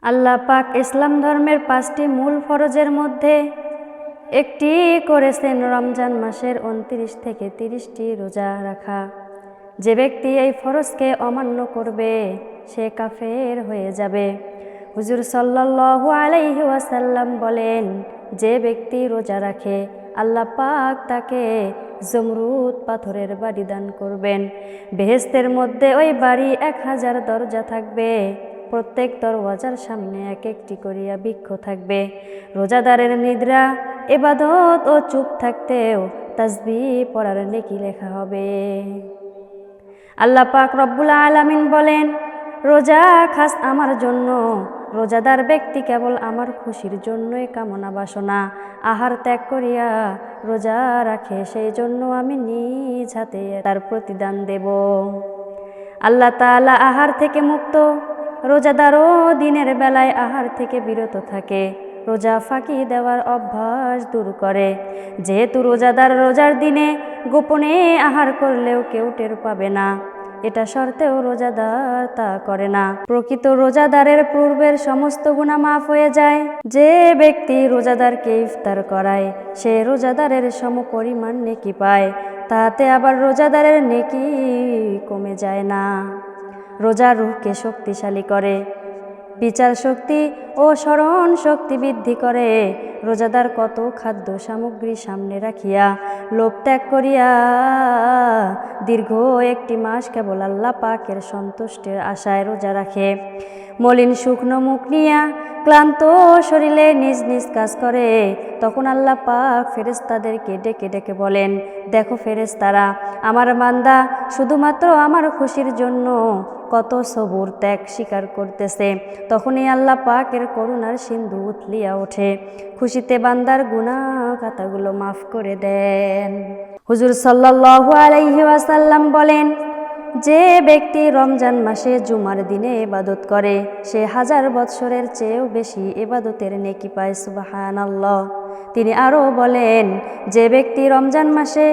আল্লাহ পাক ইসলাম ধর্মের 5টি মূল ফরজের মধ্যে একটি করেছেন রমজান মাসের 29 থেকে 30টি রোজা রাখা। যে ব্যক্তি এই ফরজকে অমান্য করবে সে কাফের হয়ে যাবে। হুজুর সাল্লাল্লাহু আলাইহি ওয়াসাল্লাম বলেন, যে ব্যক্তি রোজা রাখে আল্লাহ পাক তাকে জমরুদ পাথরের বাড়ি দান করবেন। বেহেশতের মধ্যে ওই বাড়ি 1000 দরজা থাকবে, প্রত্যেক দরওয়াজার সামনে এক একটি করিয়া বৃক্ষ থাকবে। রোজাদারের নিদ্রা, ইবাদত ও চুপ থাকতেও তাসবিহ পড়ার নেকি লেখা হবে। আল্লাহ পাক রব্বুল আলামিন বলেন, রোজা খাস আমার জন্য, রোজাদার ব্যক্তি কেবল আমার খুশির জন্যই কামনা বাসনা আহার ত্যাগ করিয়া রোজা রাখে, সেই জন্য আমি নিজ হাতে তার প্রতিদান দেব। আল্লাহ তাআলা আহার থেকে মুক্ত, রোজাদারও দিনের বেলায় আহার থেকে বিরত থাকে, রোজা ফাঁকি দেওয়ার অভ্যাস দূর করে। যেহেতু রোজাদার রোজার দিনে গোপনে আহার করলেও কেউ টের পাবে না, এটা শর্তেও রোজাদার তা করে না। প্রকৃত রোজাদারের পূর্বের সমস্ত গুনাহ মাফ হয়ে যায়। যে ব্যক্তি রোজাদারকে ইফতার করায় সে রোজাদারের সমপরিমাণ নেকি পায়, তাতে আবার রোজাদারের নেকি কমে যায় না। রোজা রূহকে শক্তিশালী করে, বিচার শক্তি ও স্মরণ শক্তি বৃদ্ধি করে। রোজাদার কত খাদ্য সামগ্রী সামনে রাখিয়া লোভ ত্যাগ করিয়া দীর্ঘ একটি মাস কেবল আল্লাহ পাকের সন্তুষ্টির আশায় রোজা রাখে। মলিন শুকনো মুখ নিয়া ক্লান্ত শরীরে নিজ নিজ কাজ করে, তখন আল্লাহ পাক ফেরেশতাদেরকে ডেকে ডেকে বলেন, দেখো ফেরেশতারা, আমার বান্দা শুধুমাত্র আমার খুশির জন্য কত সবুর ত্যাগ স্বীকার করতেছে। তখনই আল্লাহ পাকের করুণার সিন্ধু উথলিয়া ওঠে, খুশিতে বান্দার গুনাহ খাতাগুলো মাফ করে দেন। হুজুর সাল্লাল্লাহু আলাইহি ওয়াসাল্লাম বলেন, যে ব্যক্তি রমজান মাসে জুমার দিনে ইবাদত করে সে 1000 বৎসরের চেয়েও বেশি ইবাদতের নেকি পায়। সুবহানাল্লাহ। তিনি আরও বলেন, যে ব্যক্তি রমজান মাসে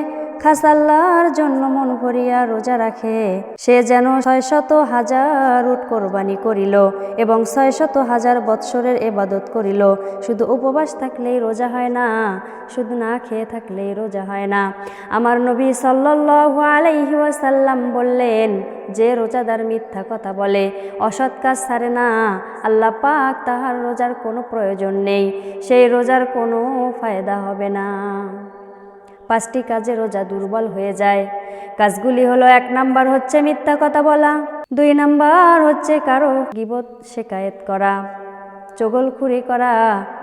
খাস আল্লাহর জন্য মন ভরিয়া রোজা রাখে সে যেন 600,000 উট কোরবানি করিল এবং 600,000 বৎসরের ইবাদত করিল। শুধু উপবাস থাকলেই রোজা হয় না, শুধু না খেয়ে থাকলেই রোজা হয় না। আমার নবী সাল্লাল্লাহু আলাইহি ওয়াসাল্লাম বললেন, যে রোজাদার মিথ্যা কথা বলে, অসৎ কাজ ছাড়ে না, আল্লাহ পাক তাহার রোজার কোনো প্রয়োজন নেই, সেই রোজার কোনো ফায়দা হবে না। 5টি কাজে রোজা দুর্বল হয়ে যায়। কাজগুলি হলো, 1 নাম্বার হচ্ছে মিথ্যা কথা বলা, 2 নাম্বার হচ্ছে কারো গীবত শিকায়েত করা, চগলখুরি করা,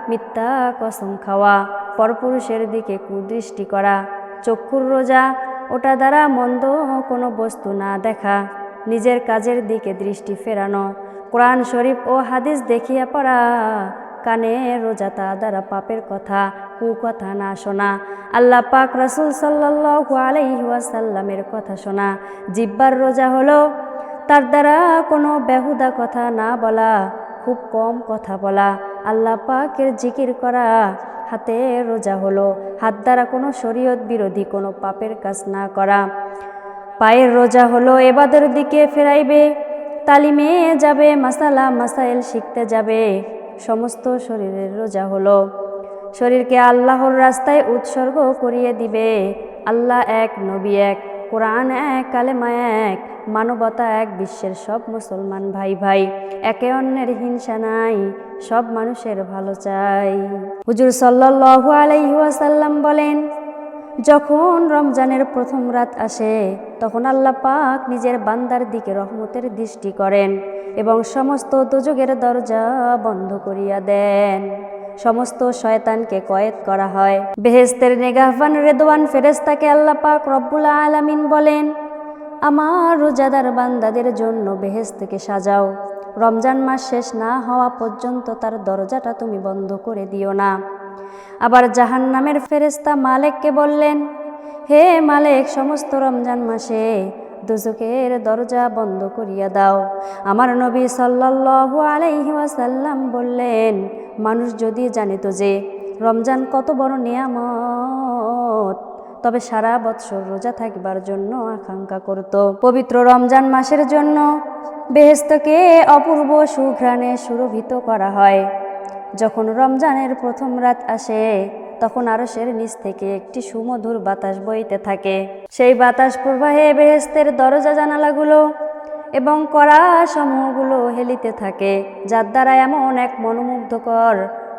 মিথ্যা কসম খাওয়া, পরপুরুষের দিকে কুদৃষ্টি করা, চক্ষুর রোজা, ওটা দ্বারা মন্দ কোনো বস্তু না দেখা, নিজের কাজের দিকে দৃষ্টি ফেরানো, কোরআন শরীফ ও হাদিস দেখিয়া পড়া, কানে রোজা তা দ্বারা পাপের কথা কুকথা না শোনা, আল্লাহ পাক রাসূল সাল্লাল্লাহু আলাইহি ওয়াসাল্লামের কথা শোনা। জিহ্বার রোজা হলো তার দ্বারা কোনো বেহুদা কথা না বলা, খুব কম কথা বলা, আল্লাহ পাকের জিকির করা। হাতের রোজা হলো হাত দ্বারা কোনো শরীয়ত বিরোধী কোনো পাপের কাজ না করা। পায়ের রোজা হলো ইবাদতের দিকে ফেরাইবে, তালিমে যাবে, মাসালা মাসাইল শিখতে যাবে। সমস্ত শরীরের রোজা হলো শরীরকে আল্লাহর রাস্তায় উৎসর্গ করিয়ে দিবে। আল্লাহ এক, নবী এক, কোরআন এক, কালেমা এক, মানবতা এক, বিশ্বের সব মুসলমান ভাই ভাই, একে অন্যের হিংসা নাই, সব মানুষের ভালো চাই। হুজুর সাল্লাল্লাহু আলাইহি ওয়াসাল্লাম বলেন, যখন রমজানের প্রথম রাত আসে তখন আল্লাহ পাক নিজের বান্দার দিকে রহমতের দৃষ্টি করেন এবং সমস্ত দোজখের দরজা বন্ধ করিয়া দেন। সমস্ত শয়তানকে কয়েদ করা হয়। বেহেশতের নিগাহবান রেদওয়ান ফেরেশতাকে আল্লাহ পাক রব্বুল আলামিন বলেন, আমার রোজাদার বান্দাদের জন্য বেহেশতকে সাজাও, রমজান মাস শেষ না হওয়া পর্যন্ত তার দরজাটা তুমি বন্ধ করে দিও না। আবার জাহান্নামের ফেরেশতা মালেককে বললেন, হে মালেক, সমস্ত রমজান মাসে দোজখের দরজা বন্ধ করিয়া দাও। আমার নবী সাল্লাল্লাহু আলাইহি ওয়াসাল্লাম বললেন, মানুষ যদি জানিত যে রমজান কত বড় নিয়ামত তবে সারা বৎসর রোজা থাকবার জন্য আকাঙ্ক্ষা করত। পবিত্র রমজান মাসের জন্য বেহেশতকে অপূর্ব সুঘ্রাণে সুরভিত করা হয়। যখন রমজানের প্রথম রাত আসে তখন আরশের নিচ থেকে একটি সুমধুর বাতাস বইতে থাকে। সেই বাতাস প্রবাহে বেহেশতের দরজা জানালাগুলো এবং কড়া সমূহগুলো হেলিতে থাকে, যার দ্বারা এমন এক মনোমুগ্ধকর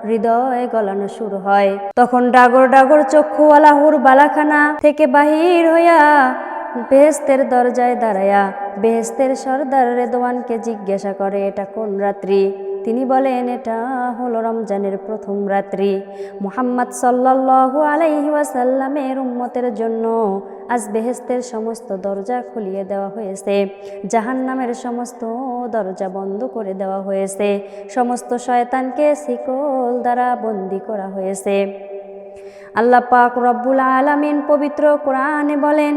হৃদয় গলানো শুরু হয়। তখন ডাগর ডাগর চক্ষুওয়ালা হুর বালাখানা থেকে বাহির হইয়া বেহেশতের দরজায় দাঁড়ায়া বেহেশতের সর্দার রেদওয়ানকে জিজ্ঞাসা করে, এটা কোন রাত্রি? তিনি বলেন, এটা হলো রমজানের প্রথম রাত্রি। মুহাম্মদ সাল্লাল্লাহু আলাইহি ওয়াসাল্লামের উম্মতের জন্য আজ বেহেশতের সমস্ত দরজা খুলিয়ে দেওয়া হয়েছে, জাহান্নামের সমস্ত দরজা বন্ধ করে দেওয়া হয়েছে, সমস্ত শয়তানকে শিকল দ্বারা বন্দী করা হয়েছে। আল্লাহ পাক রব্বুল আলামিন পবিত্র কোরআনে বলেন,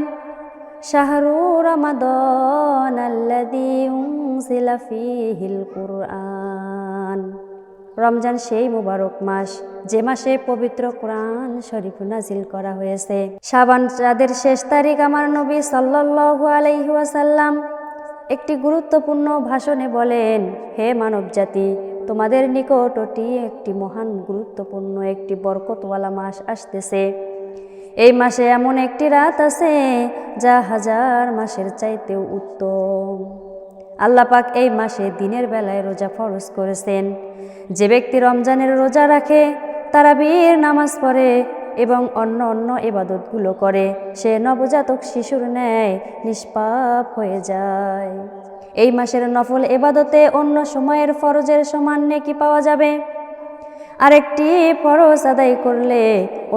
শাহরু রমাদান আল্লাযী উনজিলা ফীহিল কুরআন। রমজান সেই মুবারক মাস যে মাসে পবিত্র কোরআন শরীফ নাজিল করা হয়েছে। শাবান চাঁদের শেষ তারিখ আমার নবী সাল্লাল্লাহু আলাইহি ওয়াসাল্লাম একটি গুরুত্বপূর্ণ ভাষণে বলেন, হে মানব জাতি, তোমাদের নিকট অতি একটি মহান গুরুত্বপূর্ণ একটি বরকতওয়ালা মাস আসতেছে। এই মাসে এমন একটি রাত আছে যা হাজার মাসের চাইতেও উত্তম। আল্লাহ পাক এই মাসে দিনের বেলায় রোজা ফরজ করেছেন। যে ব্যক্তি রমজানের রোজা রাখে, তারাবির নামাজ পড়ে এবং অন্য অন্য ইবাদতগুলো করে, সে নবজাতক শিশুর ন্যায় নিষ্পাপ হয়ে যায়। এই মাসের নফল ইবাদতে অন্য সময়ের ফরজের সমান নেকি পাওয়া যাবে। আরেকটি ফরজ আদায় করলে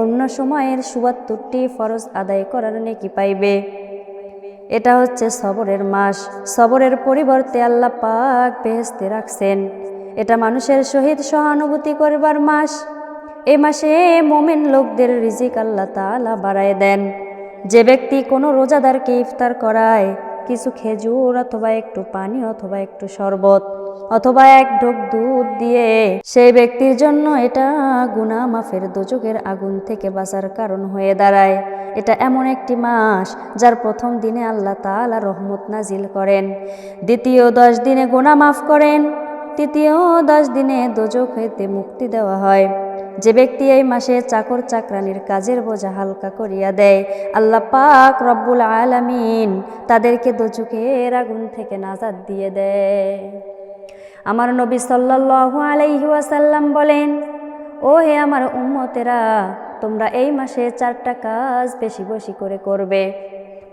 অন্য সময়ের ৭৪টি ফরজ আদায় করার নেকি পাইবে। এটা হচ্ছে সবরের মাস। সবরের পরিবর্তে আল্লাহ পাক বেহেশতে রাখছেন। এটা মানুষের সহিত সহানুভূতি করবার মাস। এই মাসে মুমিন লোকদের রিজিক আল্লাহ তাআলা বাড়ায় দেন। যে ব্যক্তি কোনো রোজাদারকে ইফতার করায় কিছু খেজুর অথবা একটু পানি অথবা একটু শরবত অথবা এক ঢোক দুধ দিয়ে, সেই ব্যক্তির জন্য এটা গুনাহ মাফের দোজখের আগুন থেকে বাঁচার কারণ হয়ে দাঁড়ায়। এটা এমন একটি মাস যার প্রথম দিনে আল্লাহ তাআলা রহমত নাজিল করেন, দ্বিতীয় 10 দিনে গুনাহ মাফ করেন, তৃতীয় 10 দিনে দোজখ হইতে মুক্তি দেওয়া হয়। যে ব্যক্তি এই মাসে চাকর চাকরানির কাজের বোঝা হালকা করিয়া দেয়, আল্লাহ পাক রব্বুল আলামিন তাদেরকে দোজখের আগুন থেকে নাজাত দিয়ে দেয়। আমার নবী সাল্লাল্লাহু আলাইহি ওয়াসাল্লাম বলেন, ও হে আমার উম্মতেরা, তোমরা এই মাসে 4টা কাজ বেশি বেশি করে করবে।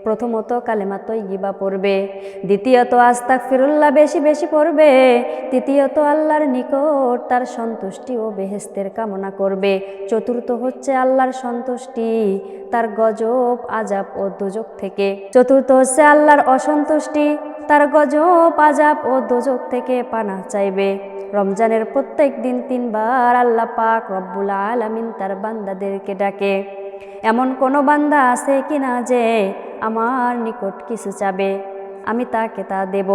প্রথমত কালেমা তয়্যিবা পড়বে, দ্বিতীয়ত আস্তাগফিরুল্লাহ বেশি বেশি পড়বে, তৃতীয়ত আল্লাহর নিকট তার সন্তুষ্টি ও বেহেশতের কামনা করবে, চতুর্থ হচ্ছে আল্লাহর সন্তুষ্টি তার গজব আযাব ও দোজখ থেকে, চতুর্থ হচ্ছে আল্লাহর অসন্তুষ্টি তার গজব আযাব ও দোজখ থেকে পানাহ চাইবে। রমজানের প্রত্যেক দিন 3 বার আল্লাহ পাক রব্বুল আলামিন তার বান্দাদেরকে ডাকে। এমন কোনো বান্দা আছে কিনা যে আমার নিকট কিছু চাবে, আমি তাকে তা দেব?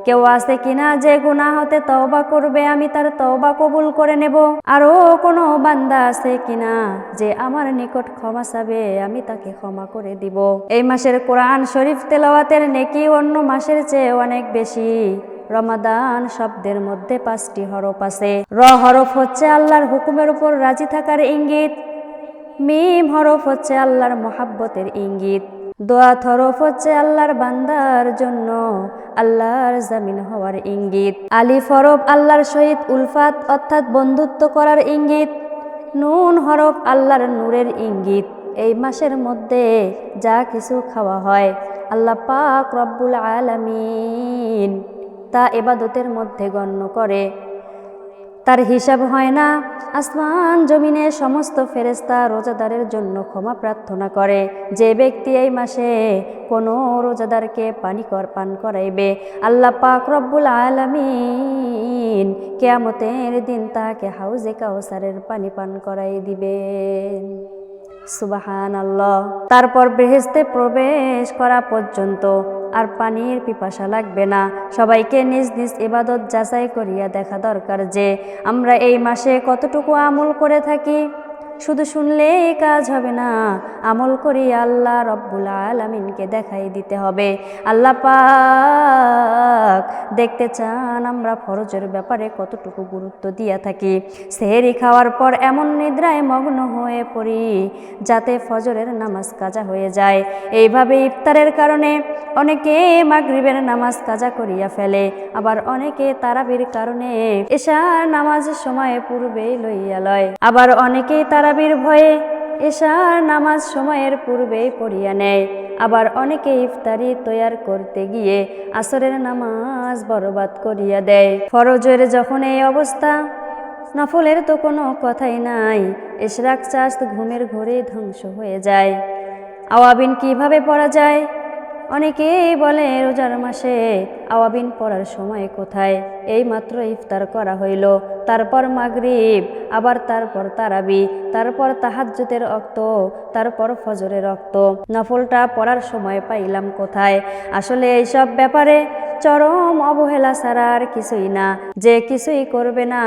কেউ আছে কিনা যে গুনাহ হতে তওবা করবে, আমি তার তওবা কবুল করে নেব? আরও কোনো বান্দা আছে কিনা যে আমার নিকট ক্ষমা চাবে, আমি তাকে ক্ষমা করে দিব? এই মাসের কোরআন শরীফ তেলাওয়াতের নেকি অন্য মাসের চেয়ে অনেক বেশি। রমাদান শব্দের মধ্যে 5টি হরফ আছে। র হরফ হচ্ছে আল্লাহর হুকুমের উপর রাজি থাকার ইঙ্গিত, মিম হরফ হচ্ছে আল্লাহর মহাব্বতের ইঙ্গিত, দোয়াত হরফ হচ্ছে আল্লাহর বান্দার জন্য আল্লাহর জামিন হওয়ার ইঙ্গিত, আলিফ হরফ আল্লাহর সহিত উলফাত অর্থাৎ বন্ধুত্ব করার ইঙ্গিত, নুন হরফ আল্লাহর নূরের ইঙ্গিত। এই মাসের মধ্যে যা কিছু খাওয়া হয় আল্লাহ পাক রব্বুল আলামিন তা ইবাদতের মধ্যে গণ্য করে, তার হিসাব হয় না। আসমান জমিনের সমস্ত ফেরেশতা রোজাদারের জন্য ক্ষমা প্রার্থনা করে। যে ব্যক্তি এই মাসে কোনো রোজাদারকে পান করাইবে, আল্লাহ পাক রব্বুল আলামিন কিয়ামতের দিন তাকে হাউজে কাউসারের পানি পান করাই দিবেন। সুবহানাল্লাহ। তারপর বেহেশতে প্রবেশ করা পর্যন্ত আর পানির পিপাসা লাগবে না। সবাইকে নিজ নিজ ইবাদত যাচাই করিয়া দেখা দরকার যে আমরা এই মাসে কতটুকু আমল করে থাকি। শুধু শুনলেই কাজ হবে না, আমল করি আল্লাহ রব্বুল আলামিনকে দেখাই দিতে হবে। আল্লাহ পাক দেখতে চান আমরা ফরজের ব্যাপারে কতটুকু গুরুত্ব দিয়ে থাকি। সেহরি খাওয়ার পর এমন নিদ্রায় মগ্ন হয়ে পড়ি যাতে ফজরের নামাজ কাজা হয়ে যায়। এইভাবে ইফতারের কারণে অনেকে মাগরিবের নামাজ কাজা করিয়া ফেলে, আবার অনেকে তারাবির কারণে এশার নামাজের সময় পূর্বেই লইয়া লয়, আবার অনেকেই তারাবির ভয়ে এশার নামাজ সময়ের পূর্বেই পড়িয়া নেয়, আবার অনেকে ইফতারি তৈয়ার করতে গিয়ে আসরের নামাজ বরবাদ করিয়া দেয়। ফরজের যখন এই অবস্থা, নফলের তো কোনো কথাই নাই। ইশরাক চাঁদ ঘুমের ঘোরে ধ্বংস হয়ে যায়। আওয়াবিন কিভাবে পড়া যায়? অনেকেই বলে রোজার মাসে আওয়াবিন পড়ার সময় কোথায়? এই মাত্র ইফতার করা হইল, তারপর মাগরিব, আবার তারপর তারাবি, তারপর তাহাজ্জুদের ওয়াক্ত, তারপর ফজরের ওয়াক্ত, নফলটা পড়ার সময় পাইলাম কোথায়? আসলে এইসব ব্যাপারে চরম অবহেলা ছাড়া আর কিছুই না। যে কিছুই করবে না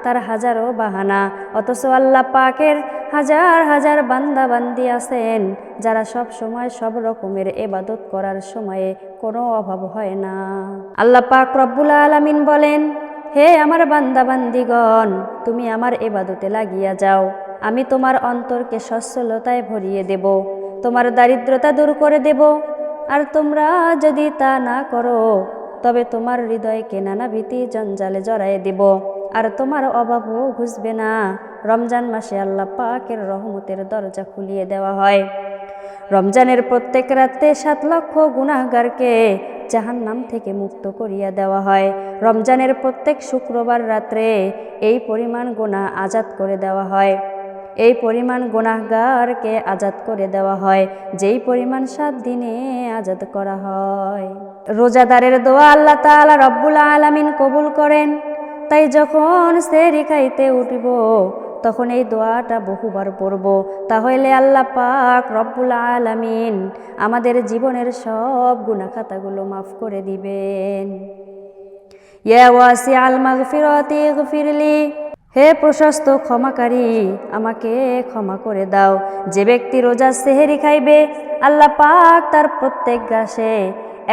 তার হাজারো বাহানা, অথচ আল্লাহ পাকের হাজার হাজার বান্দা বান্দি আছেন যারা সব সময় সব রকমের ইবাদত করার সময়ে কোনো অভাব হয় না। আল্লাহ পাক রব্বুল আলামিন বলেন, হে আমার বান্দা বান্দিগণ, তুমি আমার ইবাদতে লাগিয়া যাও, আমি তোমার অন্তরকে সচ্ছলতায় ভরিয়ে দেব, তোমার দারিদ্রতা দূর করে দেব। আর তোমরা যদি তা না করো তবে তোমার হৃদয়কে নানা ভীতি জঞ্জালে জড়াইয়ে দেব, আর তোমার অভাবও ঘুষবে না। রমজান মাসে আল্লাহ পাকের রহমতের দরজা খুলিয়ে দেওয়া হয়। রমজানের প্রত্যেক রাতে 7 লক্ষ গুনাহগারকে জাহান্নাম থেকে মুক্ত করিয়া দেওয়া হয়। রমজানের প্রত্যেক শুক্রবার রাত্রে এই পরিমাণ গুনাহ আজাদ করে দেওয়া হয়, এই পরিমাণ গুনাহগারকে আজাদ করে দেওয়া হয় যেই পরিমাণ 7 দিনে আজাদ করা হয়। রোজাদারের দোয়া আল্লাহ তাআলা রব্বুল আলামিন কবুল করেন। তাই যখন সেহরি খাইতে উঠিব তখন এই দোয়াটা বহুবার পড়ব, তাহলে আল্লাহ পাক রব্বুল আলামিন আমাদের জীবনের সব গুনাহ খাতাগুলো মাফ করে দিবেন। ইয়া ওয়াসিআল মাগফিরাতি ইগফিরলি, হে প্রশস্ত ক্ষমাকারী, আমাকে ক্ষমা করে দাও। যে ব্যক্তি রোজা সেহরি খাইবে আল্লাহ পাক তার প্রত্যেক গ্রাসে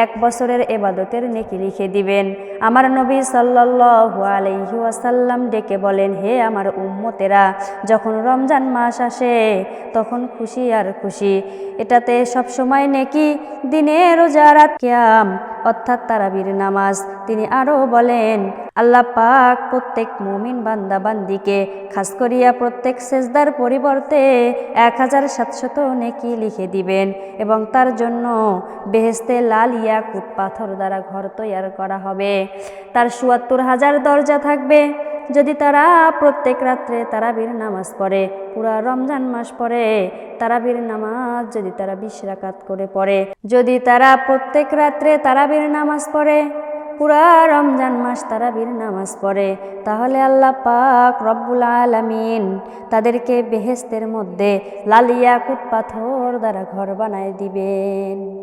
1 বছরের ইবাদতের নেকি লিখে দিবেন। আমার নবী সাল্লাল্লাহু আলাইহি ওয়াসাল্লাম ডেকে বলেন, হে আমার উম্মতেরা, যখন রমজান মাস আসে তখন খুশি আর খুশি, এটাতে সব সময় নেকি, দিনে রোজা রাত কিয়াম অর্থাৎ তারাবির নামাজ। তিনি আরও বলেন, আল্লাহ পাক প্রত্যেক মুমিন বান্দা বান্দিকে খাস করিয়া প্রত্যেক সেজদার পরিবর্তে 1700 নেকি লিখে দিবেন এবং তার জন্য বেহেশতে লাল ইয়াকুত পাথর দ্বারা ঘর তৈয়ার করা হবে। তার ৭৪,000 দরজা থাকবে। যদি তারা প্রত্যেক রাত্রে তারাবির নামাজ পড়ে, পুরা রমজান মাস পড়ে, তারাবির নামাজ যদি তারা 20 রাকাত করে পড়ে, যদি তারা প্রত্যেক রাত্রে তারাবির নামাজ পড়ে, পুরা রমজান মাস তারাবির নামাজ পড়ে, তাহলে আল্লাহ পাক রব্বুল আলামিন তাদেরকে বেহেশতের মধ্যে লাল ইয়াকুত পাথর দ্বারা ঘর বানায় দিবেন।